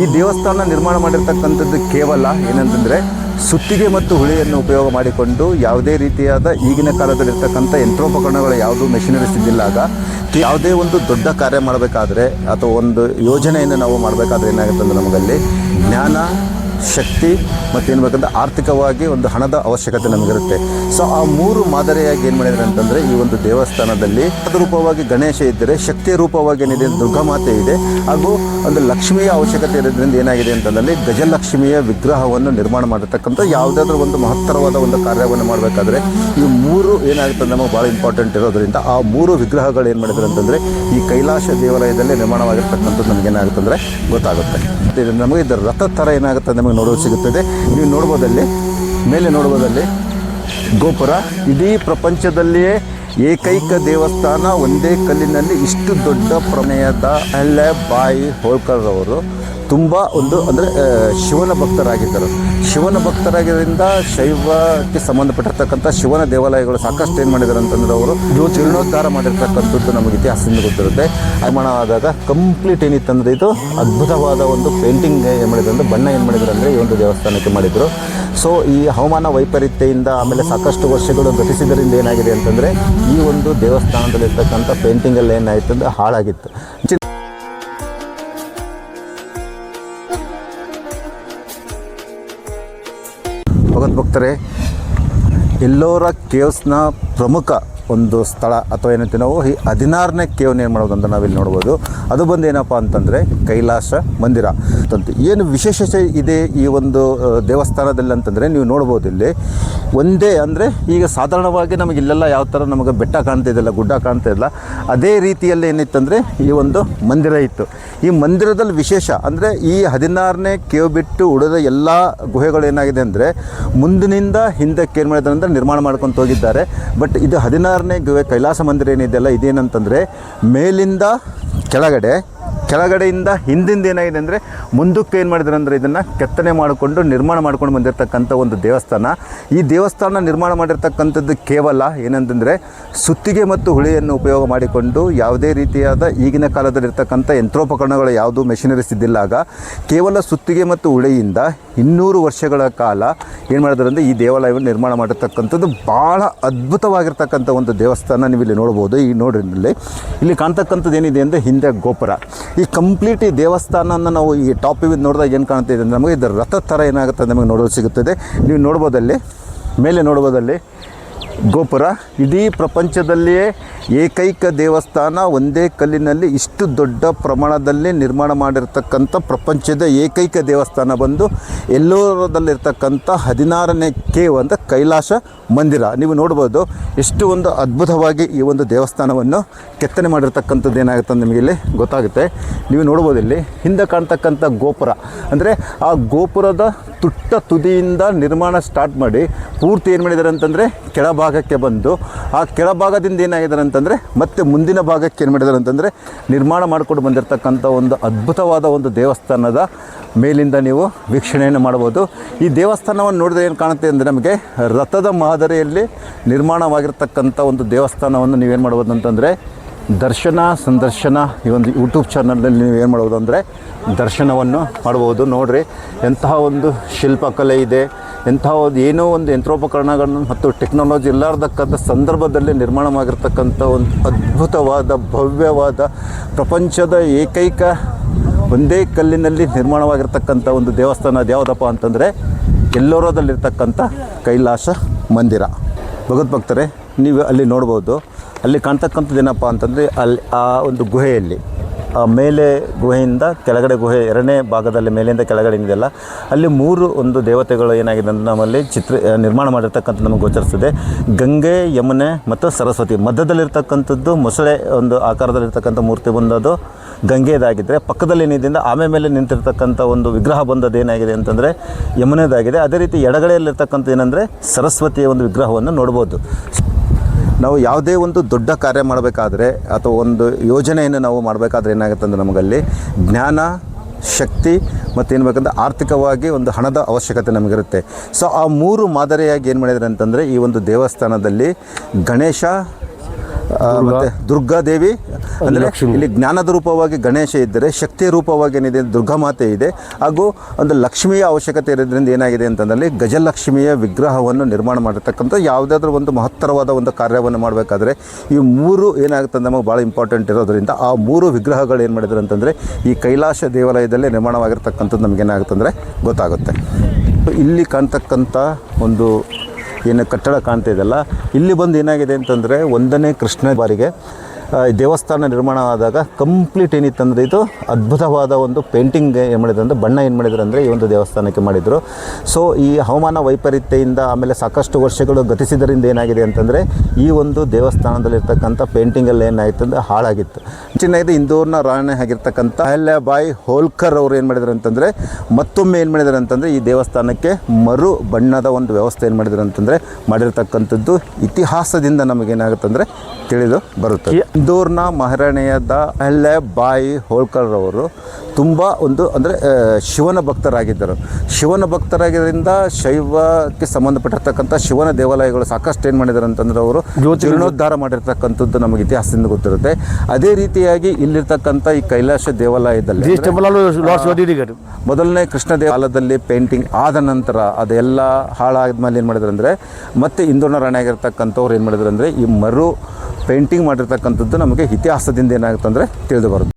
ಈ ದೇವಸ್ಥಾನ ನಿರ್ಮಾಣ ಮಾಡಿರ್ತಕ್ಕಂಥದ್ದು ಕೇವಲ ಏನಂತಂದರೆ ಸುತ್ತಿಗೆ ಮತ್ತು ಹುಳಿಯನ್ನು ಉಪಯೋಗ ಮಾಡಿಕೊಂಡು ಯಾವುದೇ ರೀತಿಯಾದ ಈಗಿನ ಕಾಲದಲ್ಲಿರ್ತಕ್ಕಂಥ ಯಂತ್ರೋಪಕರಣಗಳು ಯಾವುದೂ ಮೆಷಿನರೀಸ್ ಇದ್ದಿಲ್ಲಾಗ ಯಾವುದೇ ಒಂದು ದೊಡ್ಡ ಕಾರ್ಯ ಮಾಡಬೇಕಾದ್ರೆ ಅಥವಾ ಒಂದು ಯೋಜನೆಯನ್ನು ನಾವು ಮಾಡಬೇಕಾದ್ರೆ ಏನಾಗುತ್ತೆ ಅಂದರೆ ನಮಗಲ್ಲಿ ಜ್ಞಾನ, ಶಕ್ತಿ ಮತ್ತು ಏನು ಬೇಕಂದ್ರೆ ಆರ್ಥಿಕವಾಗಿ ಒಂದು ಹಣದ ಅವಶ್ಯಕತೆ ನಮಗಿರುತ್ತೆ. ಸೊ ಆ ಮೂರು ಮಾದರಿಯಾಗಿ ಏನು ಮಾಡಿದ್ದಾರೆ ಅಂತಂದರೆ ಈ ಒಂದು ದೇವಸ್ಥಾನದಲ್ಲಿ ಹಣದ ರೂಪವಾಗಿ ಗಣೇಶ ಇದ್ದರೆ, ಶಕ್ತಿಯ ರೂಪವಾಗಿ ಏನಿದೆ ದುರ್ಗಾಮಾತೆ ಇದೆ, ಹಾಗೂ ಒಂದು ಲಕ್ಷ್ಮಿಯ ಅವಶ್ಯಕತೆ ಇರೋದ್ರಿಂದ ಏನಾಗಿದೆ ಅಂತಂದರೆ ಗಜಲಕ್ಷ್ಮಿಯ ವಿಗ್ರಹವನ್ನು ನಿರ್ಮಾಣ ಮಾಡಿರ್ತಕ್ಕಂಥ ಯಾವುದಾದ್ರೂ ಒಂದು ಮಹತ್ತರವಾದ ಒಂದು ಕಾರ್ಯವನ್ನು ಮಾಡಬೇಕಾದ್ರೆ ಈ ಮೂರು ಏನಾಗುತ್ತೆ ನಮಗೆ ಭಾಳ ಇಂಪಾರ್ಟೆಂಟ್ ಇರೋದ್ರಿಂದ ಆ ಮೂರು ವಿಗ್ರಹಗಳು ಏನು ಮಾಡಿದ್ದಾರೆ ಅಂತಂದರೆ ಈ ಕೈಲಾಸ ದೇವಾಲಯದಲ್ಲಿ ನಿರ್ಮಾಣವಾಗಿರ್ತಕ್ಕಂಥದ್ದು ನಮಗೇನಾಗುತ್ತೆ ಅಂದರೆ ಗೊತ್ತಾಗುತ್ತೆ. ನಮಗೆ ಇದರ ರಥ ಥರ ಏನಾಗುತ್ತೆ ನಮಗೆ ನೋಡೋದು ಸಿಗುತ್ತದೆ. ನೀವು ನೋಡ್ಬೋದಲ್ಲಿ ಮೇಲೆ ನೋಡ್ಬೋದಲ್ಲಿ ಗೋಪುರ ಇಡೀ ಪ್ರಪಂಚದಲ್ಲಿಯೇ ಏಕೈಕ ದೇವಸ್ಥಾನ ಒಂದೇ ಕಲ್ಲಿನಲ್ಲಿ ಇಷ್ಟು ದೊಡ್ಡ ಪ್ರಮೇಯದ ಅಹಲ್ಯಾಬಾಯಿ ಹೋಳ್ಕರ್ ಅವರು ತುಂಬ ಒಂದು ಅಂದರೆ ಶಿವನ ಭಕ್ತರಾಗಿದ್ದರು. ಶಿವನ ಭಕ್ತರಾಗಿದ್ದರಿಂದ ಶೈವಕ್ಕೆ ಸಂಬಂಧಪಟ್ಟಿರ್ತಕ್ಕಂಥ ಶಿವನ ದೇವಾಲಯಗಳು ಸಾಕಷ್ಟು ಏನು ಮಾಡಿದ್ದಾರೆ ಅಂತಂದರೆ ಅವರು ಜೀರ್ಣೋದ್ಧಾರ ಮಾಡಿರ್ತಕ್ಕಂಥದ್ದು ನಮಗೆ ಇತಿಹಾಸದಿಂದ ಗೊತ್ತಿರುತ್ತೆ. ನಿರ್ಮಾಣ ಆದಾಗ ಕಂಪ್ಲೀಟ್ ಏನಿತ್ತಂದರೆ ಇದು ಅದ್ಭುತವಾದ ಒಂದು ಪೇಂಟಿಂಗ್ ಏನು ಮಾಡಿದ್ರು ಅಂದರೆ ಬಣ್ಣ ಏನು ಮಾಡಿದ್ರು ಅಂದರೆ ಈ ಒಂದು ದೇವಸ್ಥಾನಕ್ಕೆ ಮಾಡಿದರು. ಸೊ ಈ ಹವಾಮಾನ ವೈಪರೀತ್ಯದಿಂದ ಆಮೇಲೆ ಸಾಕಷ್ಟು ವರ್ಷಗಳು ಗತಿಸಿದ್ದರಿಂದ ಏನಾಗಿದೆ ಅಂತಂದರೆ ಈ ಒಂದು ದೇವಸ್ಥಾನದಲ್ಲಿರ್ತಕ್ಕಂಥ ಪೇಂಟಿಂಗಲ್ಲಿ ಏನಾಯಿತು ಅಂದರೆ ಹಾಳಾಗಿತ್ತು. ಭಕ್ತರೇ, ಎಲ್ಲೋರ ಕೇವ್ಸ್ನ ಪ್ರಮುಖ ಒಂದು ಸ್ಥಳ ಅಥವಾ ಏನಂತೀವಿ ನಾವು ಈ 16ನೇ ಕೇವ್ನ ಏನು ಮಾಡೋದು ಅಂತ ನಾವಿಲ್ಲಿ ನೋಡ್ಬೋದು. ಅದು ಬಂದು ಏನಪ್ಪ ಅಂತಂದರೆ ಕೈಲಾಸ ಮಂದಿರ ಅಂತ. ಏನು ವಿಶೇಷತೆ ಇದೆ ಈ ಒಂದು ದೇವಸ್ಥಾನದಲ್ಲಿ ಅಂತಂದರೆ ನೀವು ನೋಡ್ಬೋದು ಇಲ್ಲಿ ಒಂದೇ ಅಂದರೆ ಈಗ ಸಾಧಾರಣವಾಗಿ ನಮಗೆ ಇಲ್ಲೆಲ್ಲ ಯಾವ ಥರ ನಮಗೆ ಬೆಟ್ಟ ಕಾಣ್ತಿದ್ದಿಲ್ಲ, ಗುಡ್ಡ ಕಾಣ್ತಿಲ್ಲ, ಅದೇ ರೀತಿಯಲ್ಲಿ ಏನಿತ್ತಂದರೆ ಈ ಒಂದು ಮಂದಿರ ಇತ್ತು. ಈ ಮಂದಿರದಲ್ಲಿ ವಿಶೇಷ ಅಂದರೆ ಈ 16ನೇ ಕೇವ್ ಬಿಟ್ಟು ಉಳಿದ ಎಲ್ಲ ಗುಹೆಗಳು ಏನಾಗಿದೆ ಅಂದರೆ ಮುಂದಿನಿಂದ ಹಿಂದಕ್ಕೆ ಏನು ಮಾಡಿದ್ದಾರೆ ಅಂದರೆ ನಿರ್ಮಾಣ ಮಾಡ್ಕೊಂಡು ಹೋಗಿದ್ದಾರೆ. ಬಟ್ ಇದು 16ನೇ ಗುಹೆ ಕೈಲಾಸ ಮಂದಿರ ಏನಿದೆಯಲ್ಲ ಇದೇನಂತಂದರೆ ಮೇಲಿಂದ ಕೆಳಗಡೆಯಿಂದ ಹಿಂದಿಂದ ಏನಾಗಿದೆ ಅಂದರೆ ಮುಂದಕ್ಕೆ ಏನು ಮಾಡಿದ್ರು ಅಂದರೆ ಇದನ್ನು ಕೆತ್ತನೆ ಮಾಡಿಕೊಂಡು ನಿರ್ಮಾಣ ಮಾಡ್ಕೊಂಡು ಬಂದಿರತಕ್ಕಂಥ ಒಂದು ದೇವಸ್ಥಾನ. ಈ ದೇವಸ್ಥಾನ ನಿರ್ಮಾಣ ಮಾಡಿರ್ತಕ್ಕಂಥದ್ದು ಕೇವಲ ಏನಂತಂದರೆ ಸುತ್ತಿಗೆ ಮತ್ತು ಹುಳಿಯನ್ನು ಉಪಯೋಗ ಮಾಡಿಕೊಂಡು ಯಾವುದೇ ರೀತಿಯಾದ ಈಗಿನ ಕಾಲದಲ್ಲಿರ್ತಕ್ಕಂಥ ಯಂತ್ರೋಪಕರಣಗಳು ಯಾವುದೂ ಮೆಷಿನರೀಸ್ ಇದ್ದಿಲ್ಲಾಗ ಕೇವಲ ಸುತ್ತಿಗೆ ಮತ್ತು ಹುಳಿಯಿಂದ 200 ವರ್ಷಗಳ ಕಾಲ ಏನು ಮಾಡಿದ್ರು ಅಂದರೆ ಈ ದೇವಾಲಯವನ್ನು ನಿರ್ಮಾಣ ಮಾಡಿರ್ತಕ್ಕಂಥದ್ದು ಭಾಳ ಅದ್ಭುತವಾಗಿರ್ತಕ್ಕಂಥ ಒಂದು ದೇವಸ್ಥಾನ. ನೀವು ಇಲ್ಲಿ ನೋಡ್ಬೋದು. ಈ ನೋಡ್ರಿ ಇಲ್ಲಿ ಕಾಣ್ತಕ್ಕಂಥದ್ದು ಏನಿದೆ ಅಂದರೆ ಹಿಂದೆ ಗೋಪುರ. ಈ ಕಂಪ್ಲೀಟ್ ಈ ದೇವಸ್ಥಾನನ ನಾವು ಈ ಟಾಪ್ ವ್ಯೂ ನೋಡಿದಾಗ ಏನು ಕಾಣ್ತಿದೆ ಅಂದರೆ ನಮಗೆ ಇದರ ರಥ ಥರ ಏನಾಗುತ್ತೆ ನಮಗೆ ನೋಡೋದು ಸಿಗುತ್ತದೆ. ನೀವು ನೋಡ್ಬೋದಲ್ಲಿ ಮೇಲೆ ನೋಡ್ಬೋದಲ್ಲಿ ಗೋಪುರ ಇಡೀ ಪ್ರಪಂಚದಲ್ಲಿಯೇ ಏಕೈಕ ದೇವಸ್ಥಾನ ಒಂದೇ ಕಲ್ಲಿನಲ್ಲಿ ಇಷ್ಟು ದೊಡ್ಡ ಪ್ರಮಾಣದಲ್ಲಿ ನಿರ್ಮಾಣ ಮಾಡಿರ್ತಕ್ಕಂಥ ಪ್ರಪಂಚದ ಏಕೈಕ ದೇವಸ್ಥಾನ ಬಂದು ಎಲ್ಲೋರದಲ್ಲಿರ್ತಕ್ಕಂಥ 16ನೇ ಕೇವ್ ಅಂತ ಕೈಲಾಸ ಮಂದಿರ. ನೀವು ನೋಡ್ಬೋದು ಎಷ್ಟು ಒಂದು ಅದ್ಭುತವಾಗಿ ಈ ಒಂದು ದೇವಸ್ಥಾನವನ್ನು ಕೆತ್ತನೆ ಮಾಡಿರ್ತಕ್ಕಂಥದ್ದು ಏನಾಗುತ್ತೆ ನಿಮಗೆ ಇಲ್ಲಿ ಗೊತ್ತಾಗುತ್ತೆ. ನೀವು ನೋಡ್ಬೋದು ಇಲ್ಲಿ ಹಿಂದೆ ಕಾಣ್ತಕ್ಕಂಥ ಗೋಪುರ ಅಂದರೆ ಆ ಗೋಪುರದ ತುಟ್ಟ ತುದಿಯಿಂದ ನಿರ್ಮಾಣ ಸ್ಟಾರ್ಟ್ ಮಾಡಿ ಪೂರ್ತಿ ಏನು ಮಾಡಿದ್ದಾರೆ ಅಂತಂದರೆ ಕೆಳಭಾಗಕ್ಕೆ ಬಂದು ಆ ಕೆಳಭಾಗದಿಂದ ಏನಾಗಿದ್ದಾರೆ ಅಂತಂದರೆ ಮತ್ತೆ ಮುಂದಿನ ಭಾಗಕ್ಕೆ ಏನು ಮಾಡಿದ್ದಾರೆ ಅಂತಂದರೆ ನಿರ್ಮಾಣ ಮಾಡಿಕೊಂಡು ಬಂದಿರತಕ್ಕಂಥ ಒಂದು ಅದ್ಭುತವಾದ ಒಂದು ದೇವಸ್ಥಾನದ ಮೇಲಿಂದ ನೀವು ವೀಕ್ಷಣೆಯನ್ನು ಮಾಡ್ಬೋದು. ಈ ದೇವಸ್ಥಾನವನ್ನು ನೋಡಿದ್ರೆ ಏನು ಕಾಣುತ್ತೆ ಅಂದರೆ ನಮಗೆ ರಥದ ಮಾದರಿಯಲ್ಲಿ ನಿರ್ಮಾಣವಾಗಿರ್ತಕ್ಕಂಥ ಒಂದು ದೇವಸ್ಥಾನವನ್ನು ನೀವೇನು ಮಾಡ್ಬೋದು ಅಂತಂದರೆ ದರ್ಶನ ಸಂದರ್ಶನ ಈ ಒಂದು ಯೂಟ್ಯೂಬ್ ಚಾನಲಲ್ಲಿ ನೀವು ಏನು ಮಾಡ್ಬೋದು ಅಂದರೆ ದರ್ಶನವನ್ನು ಮಾಡ್ಬೋದು. ನೋಡಿರಿ ಎಂತಹ ಒಂದು ಶಿಲ್ಪಕಲೆ ಇದೆ, ಎಂತಹ ಒಂದು ಏನೋ ಒಂದು ಯಂತ್ರೋಪಕರಣಗಳನ್ನು ಮತ್ತು ಟೆಕ್ನಾಲಜಿ ಇಲ್ಲಾರ್ದಕ್ಕಂಥ ಸಂದರ್ಭದಲ್ಲಿ ನಿರ್ಮಾಣವಾಗಿರ್ತಕ್ಕಂಥ ಒಂದು ಅದ್ಭುತವಾದ ಭವ್ಯವಾದ ಪ್ರಪಂಚದ ಏಕೈಕ ಒಂದೇ ಕಲ್ಲಿನಲ್ಲಿ ನಿರ್ಮಾಣವಾಗಿರ್ತಕ್ಕಂಥ ಒಂದು ದೇವಸ್ಥಾನ ಅದು ಯಾವುದಪ್ಪ ಅಂತಂದರೆ ಎಲ್ಲೋರದಲ್ಲಿರ್ತಕ್ಕಂಥ ಕೈಲಾಸ ಮಂದಿರ. ಭಗವದ್ಭಕ್ತರೇ, ನೀವು ಅಲ್ಲಿ ನೋಡ್ಬೋದು. ಅಲ್ಲಿ ಕಾಣ್ತಕ್ಕಂಥದ್ದು ಏನಪ್ಪ ಅಂತಂದರೆ ಅಲ್ಲಿ ಆ ಒಂದು ಗುಹೆಯಲ್ಲಿ ಮೇಲೆ ಗುಹೆಯಿಂದ ಕೆಳಗಡೆ ಗುಹೆ 2ನೇ ಭಾಗದಲ್ಲಿ ಮೇಲಿಂದ ಕೆಳಗಡೆ ಇದೆಯಲ್ಲ ಅಲ್ಲಿ 3 ಒಂದು ದೇವತೆಗಳು ಏನಾಗಿದೆ ಅಂದರೆ ನಮ್ಮಲ್ಲಿ ನಿರ್ಮಾಣ ಮಾಡಿರ್ತಕ್ಕಂಥ ನಮಗೆ ಗೋಚರಿಸ್ತದೆ. ಗಂಗೆ, ಯಮುನೆ ಮತ್ತು ಸರಸ್ವತಿ. ಮಧ್ಯದಲ್ಲಿರ್ತಕ್ಕಂಥದ್ದು ಮೊಸಳೆ ಒಂದು ಆಕಾರದಲ್ಲಿರ್ತಕ್ಕಂಥ ಮೂರ್ತಿ ಬಂದದು ಗಂಗೆದಾಗಿದ್ದರೆ ಪಕ್ಕದಲ್ಲಿ ಏನಿದೆ ಆಮೆ ಮೇಲೆ ನಿಂತಿರ್ತಕ್ಕಂಥ ಒಂದು ವಿಗ್ರಹ ಬಂದದ್ದು ಏನಾಗಿದೆ ಅಂತಂದರೆ ಯಮುನೆದಾಗಿದೆ. ಅದೇ ರೀತಿ ಎಡಗಡೆಯಲ್ಲಿರ್ತಕ್ಕಂಥ ಏನಂದರೆ ಸರಸ್ವತಿಯ ಒಂದು ವಿಗ್ರಹವನ್ನು ನೋಡ್ಬೋದು. ನಾವು ಯಾವುದೇ ಒಂದು ದೊಡ್ಡ ಕಾರ್ಯ ಮಾಡಬೇಕಾದ್ರೆ ಅಥವಾ ಒಂದು ಯೋಜನೆಯನ್ನು ನಾವು ಮಾಡಬೇಕಾದ್ರೆ ಏನಾಗುತ್ತೆ ಅಂದರೆ ನಮಗಲ್ಲಿ ಜ್ಞಾನ, ಶಕ್ತಿ ಮತ್ತು ಏನು ಬೇಕಂದ್ರೆ ಆರ್ಥಿಕವಾಗಿ ಒಂದು ಹಣದ ಅವಶ್ಯಕತೆ ನಮಗಿರುತ್ತೆ. ಸೊ ಆ 3 ಮಾದರಿಯಾಗಿ ಏನು ಮಾಡಿದ್ದಾರೆ ಅಂತಂದರೆ ಈ ಒಂದು ದೇವಸ್ಥಾನದಲ್ಲಿ ಗಣೇಶ, ಮತ್ತು ದುರ್ಗಾದೇವಿ ಅಂದರೆ ಇಲ್ಲಿ ಜ್ಞಾನದ ರೂಪವಾಗಿ ಗಣೇಶ ಇದ್ದರೆ, ಶಕ್ತಿಯ ರೂಪವಾಗಿ ಏನಿದೆ ದುರ್ಗಾಮಾತೆ ಇದೆ, ಹಾಗೂ ಒಂದು ಲಕ್ಷ್ಮಿಯ ಅವಶ್ಯಕತೆ ಇರೋದ್ರಿಂದ ಏನಾಗಿದೆ ಅಂತಂದಲ್ಲಿ ಗಜಲಕ್ಷ್ಮಿಯ ವಿಗ್ರಹವನ್ನು ನಿರ್ಮಾಣ ಮಾಡಿರ್ತಕ್ಕಂಥ ಯಾವುದಾದ್ರೂ ಒಂದು ಮಹತ್ತರವಾದ ಒಂದು ಕಾರ್ಯವನ್ನು ಮಾಡಬೇಕಾದ್ರೆ ಈ ಮೂರು ಏನಾಗುತ್ತೆ ನಮಗೆ ಭಾಳ ಇಂಪಾರ್ಟೆಂಟ್ ಇರೋದ್ರಿಂದ ಆ ಮೂರು ವಿಗ್ರಹಗಳು ಏನು ಮಾಡಿದ್ರು ಅಂತಂದರೆ ಈ ಕೈಲಾಸ ದೇವಾಲಯದಲ್ಲೇ ನಿರ್ಮಾಣವಾಗಿರ್ತಕ್ಕಂಥದ್ದು ನಮಗೇನಾಗುತ್ತೆ ಅಂದರೆ ಗೊತ್ತಾಗುತ್ತೆ. ಇಲ್ಲಿ ಕಾಣ್ತಕ್ಕಂಥ ಒಂದು ಏನು ಕಟ್ಟಡ ಕಾಣ್ತಾ ಇದೆಯಲ್ಲ, ಇಲ್ಲಿ ಬಂದು ಏನಾಗಿದೆ ಅಂತಂದರೆ 1ನೇ ಕೃಷ್ಣ ಬಾರಿಗೆ ದೇವಸ್ಥಾನ ನಿರ್ಮಾಣ ಆದಾಗ ಕಂಪ್ಲೀಟ್ ಏನಿತ್ತಂದರೆ ಇದು ಅದ್ಭುತವಾದ ಒಂದು ಪೇಂಟಿಂಗ್ ಏನು ಮಾಡಿದ್ರು ಅಂದರೆ ಬಣ್ಣ ಏನು ಮಾಡಿದ್ರು ಅಂದರೆ ಈ ಒಂದು ದೇವಸ್ಥಾನಕ್ಕೆ ಮಾಡಿದರು. ಸೊ ಈ ಹವಾಮಾನ ವೈಪರೀತ್ಯದಿಂದ ಆಮೇಲೆ ಸಾಕಷ್ಟು ವರ್ಷಗಳು ಗತಿಸಿದ್ದರಿಂದ ಏನಾಗಿದೆ ಅಂತಂದರೆ ಈ ಒಂದು ದೇವಸ್ಥಾನದಲ್ಲಿರ್ತಕ್ಕಂಥ ಪೇಂಟಿಂಗಲ್ಲಿ ಏನಾಯಿತು ಅಂದರೆ ಹಾಳಾಗಿತ್ತು. ಇದು ಇಂದೋರ್ನ ರಾಣಿ ಆಗಿರ್ತಕ್ಕಂಥ ಅಹಲ್ಯಾಬಾಯಿ ಹೋಲ್ಕರ್ ಅವರು ಏನು ಮಾಡಿದ್ರು ಅಂತಂದರೆ ಮತ್ತೊಮ್ಮೆ ಏನು ಮಾಡಿದ್ರು ಅಂತಂದರೆ ಈ ದೇವಸ್ಥಾನಕ್ಕೆ ಮರು ಬಣ್ಣದ ಒಂದು ವ್ಯವಸ್ಥೆ ಏನು ಮಾಡಿದ್ರು ಅಂತಂದರೆ ಮಾಡಿರ್ತಕ್ಕಂಥದ್ದು ಇತಿಹಾಸದಿಂದ ನಮಗೇನಾಗುತ್ತೆ ಅಂದರೆ ತಿಳಿದು ಬರುತ್ತದೆ. ಇಂದೋರ್ನ ಮಹಾರಾಣಿಯಾದ ಅಹಲ್ಯಾಬಾಯಿ ಹೋಳ್ಕರ್ ಅವರು ತುಂಬ ಒಂದು ಅಂದರೆ ಶಿವನ ಭಕ್ತರಾಗಿದ್ದರು. ಶಿವನ ಭಕ್ತರಾಗಿದ್ದರಿಂದ ಶೈವಕ್ಕೆ ಸಂಬಂಧಪಟ್ಟಿರ್ತಕ್ಕಂಥ ಶಿವನ ದೇವಾಲಯಗಳು ಸಾಕಷ್ಟು ಏನು ಮಾಡಿದ್ದಾರೆ ಅಂತಂದರೆ ಅವರು ಜೀರ್ಣೋದ್ಧಾರ ಮಾಡಿರ್ತಕ್ಕಂಥದ್ದು ನಮಗೆ ಇತಿಹಾಸದಿಂದ ಗೊತ್ತಿರುತ್ತೆ. ಅದೇ ರೀತಿಯಾಗಿ ಇಲ್ಲಿರ್ತಕ್ಕಂಥ ಈ ಕೈಲಾಸ ದೇವಾಲಯದಲ್ಲಿ ಮೊದಲನೇ ಕೃಷ್ಣ ದೇವಾಲಯದಲ್ಲಿ ಪೇಂಟಿಂಗ್ ಆದ ನಂತರ ಅದೆಲ್ಲ ಹಾಳಾದ್ಮೇಲೆ ಏನು ಮಾಡಿದ್ರು ಅಂದರೆ ಮತ್ತೆ ಇಂದೋರ್ನ ರಾಣಿ ಆಗಿರ್ತಕ್ಕಂಥವ್ರು ಏನು ಮಾಡಿದ್ರು ಅಂದರೆ ಈ ಮರು ಪೇಂಟಿಂಗ್ ಮಾಡಿರ್ತಕ್ಕಂಥದ್ದು ನಮಗೆ ಇತಿಹಾಸದಿಂದ ಏನಾಗುತ್ತೆ ಅಂದರೆ ತಿಳಿದು ಬರುತ್ತೆ.